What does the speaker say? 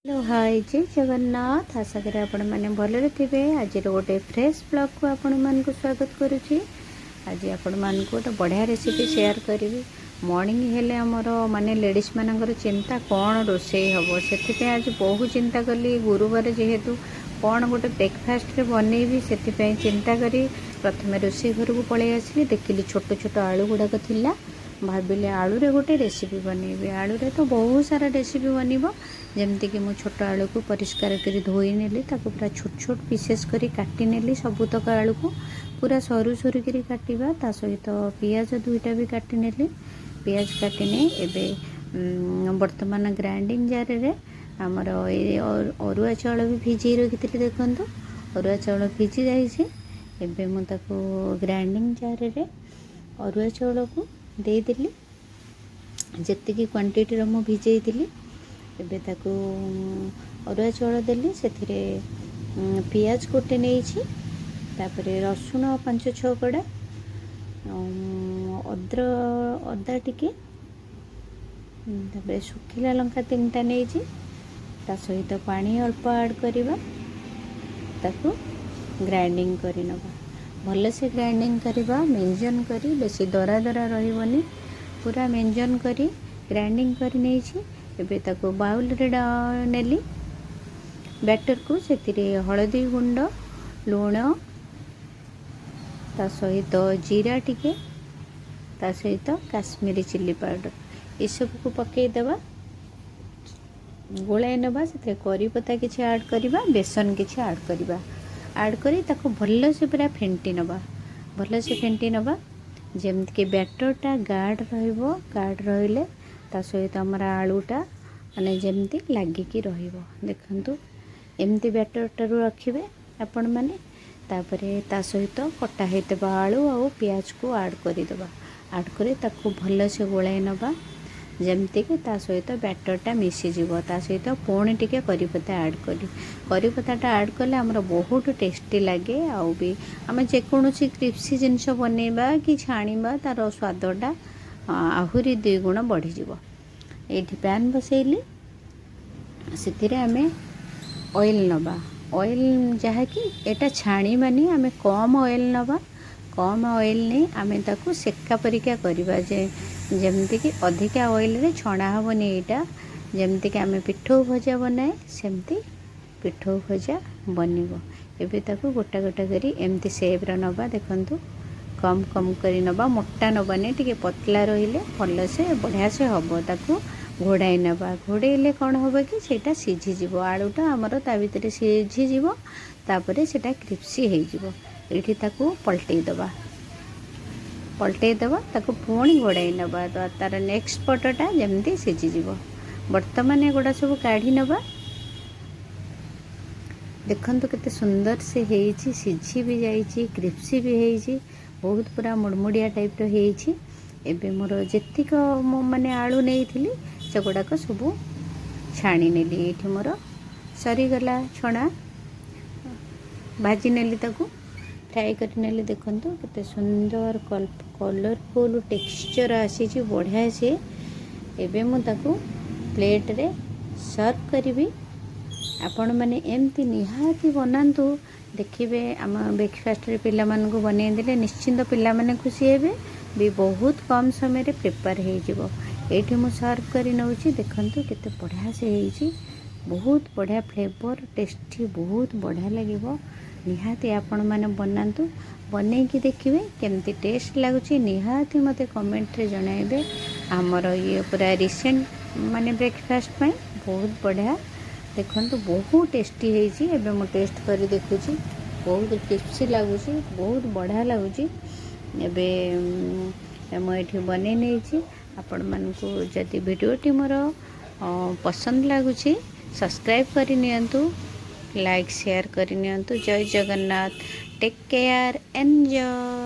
Hello hi जय जगन्नाथ। आशा करें आपण मैंने भलरे थे। आज गोटे फ्रेश ब्लॉग को आपण मान को स्वागत करुच्ची। आज आपण मान को गोटे बढ़िया रेसिपी शेयर करी। मॉर्निंग हेले आमर माने लेडीज मानकर चिंता कौन रोषे हम से आज बहुत चिंता कली। गुरुवार जेहेतु कौन गोटे ब्रेकफास्ट बनईबी से चिंता करी प्रथम रोषे घर को पलि आसली। देखिली छोट छोट आलू गुड़ाक थिला। भाविले आलू रे गोटे रेसिपी बनईबी। आलू रे तो बहुत सारा रेसिपी बनइबो। जमती कि मुझे छोट आलू को परिष्कार कर धोई नेली ताको पूरा छोट छोट पीसेस करी काटी नेली। सबुतक आलू को पूरा सरू सरू करी काटिबा। ता सहित पियाज दुईटा भी काटी नेली। पियाज काटिने एबे वर्तमान ग्राइंडिंग जार रे आमर अरुआ चाउल भी भिजई रखी। देखंतु अरुआ चाउल भिजी जाइए। एबे मु ताको ग्राइंडिंग जार रे अरुआ चाउल को देदेली। जेतिकी क्वांटिटी रो मु भिजई थिली एबे ताको अरुआ चाउल देली। सेथिरे पियाज गोटे नहीं तापरे रसुण 5-6 कड़ा अदा टिके तापरे सुखिला लंका 3टा नहीं ता सहित पानी अल्प ऐड करिबा। ताको ग्राइंडिंग करि नबा। भल से ग्राइंडिंग करिबा। मेंजन करी बेसी दरा दरा रहिबनी। पूरा मेंजन करी ग्राइंडिंग करी नहीं एबे ताको बाउल रे नेली बैटर को। से हलदी गुंड लुण ता सहित जीरा टिके ता सहित काश्मीरी चिल्ली पाउडर ये सब को पकई देबा। गोलाई नबा। से करी पत्ता किछि ऐड करिबा। बेसन किछि ऐड करिबा। ऐड करी ताको भल से पूरा फेंटी नबा। भल से फेंटी नबा जेमति के बैटरटा गाढ़ रहिबो। गाढ़ रहिले ता सहित आमर आलूटा माने जेमती लागिकी रहिबो। देखंतु एमती बैटरटारू रखिबे आपण माने। तापरे ता सहित कटा हेतबा आलू और पियाज को ऐड करि देबा। ऐड करी ताको भल से गोलाई नबा जेमती कि ता सहित बैटरटा मिसी जीवो। ता सहित पुणी टिके करी पत्ता ऐड करी। करी पत्ताटा ऐड कले हमर बहुत टेस्टी लागे। आउ भी आम जेकोसी क्रिप्सी जिनस बनइबा कि छाणीबा तार स्वादटा आहुरी 2 गुण बढ़ी जीवो। एठी पैन बसैली से आम ऑयल नबा। ऑयल जहाँकि एटा छाणीबानी आम कम ऑयल नबा। कम ऑयल नहीं आम ताकू सेका परिका करवा जमती कि अधिका ऑयल रे छणा हेनी। यहाँ जमती कि आम पिठौ भजा बनाए सेमती पिठौ भजा बनिबो। एबे ताकू गोटा गोटा करी एमती सेप रे नबा। देखंतु कम कम करी नबा। मोटा नबानी टिके पतला रहिले भल से बढ़िया से हम ताकू घोड़ाई नबा। घोड़ेले कौन हम कि सेटा सीझीज आलूटा आमर ता भितर सीझीज तापरे सेटा क्रिप्सी हो। ये ताकू पलटई दबा। पलटई दबा ताकू पुणी घोड़ाई नबा। तार नेक्स्ट पटटा जमती सीझीज। वर्तमान एगुड़ा सब काढ़ी नबा। देखंतु केते सुंदर से हेइची। सीझी भी जाइची क्रिप्सी भी हेइची। बहुत पूरा मुड़मुड़िया टाइप रो हेइची। एबे मोर जेतिक माने आलू नहीं थिली से गुड़ाक सब छाणी नेली। ये मोर सरीगला छणा भाजी नेली ताकू फ्राए कर नेली। देखंतु केते सुंदर कलरफुल टेक्सचर आसी बढ़िया से। एबे मु ताकू प्लेट रे सर्व करी। आपण मैंने एमती निहाती बनातु। देखिए आम ब्रेकफास्ट रे पिला मानन को बनै देले निश्चिंत पिला माने खुशी हेबे भी। बहुत कम समय रे प्रिपेयर हो जिवो। एठी मु सर्व करी नउची। देखंतु केते बढ़िया से हेइची। बहुत बढ़िया फ्लेवर टेस्टी बहुत बढ़िया लागिवो। निहाती आपण माने बनातु। बनै कि देखिए केमती टेस्ट लागुची। निहाती मते कमेंट रे जणाइबे। हमर ये पूरा रिसेंट माने ब्रेकफास्ट पई बहुत बढ़िया। देखंतु बहुत टेस्टी हेइची। एबे मु टेस्ट करी देखुची। बहुत टेस्टी लागुची। बहुत बढ़िया लागुची। एबे मु एठी बनै नेइची। आपण मानकु जदि वीडियोटी मोर पसंद लागुची सब्सक्राइब करि नियंतु। लाइक शेयर करि नियंतु। जय जगन्नाथ। Take care enjoy.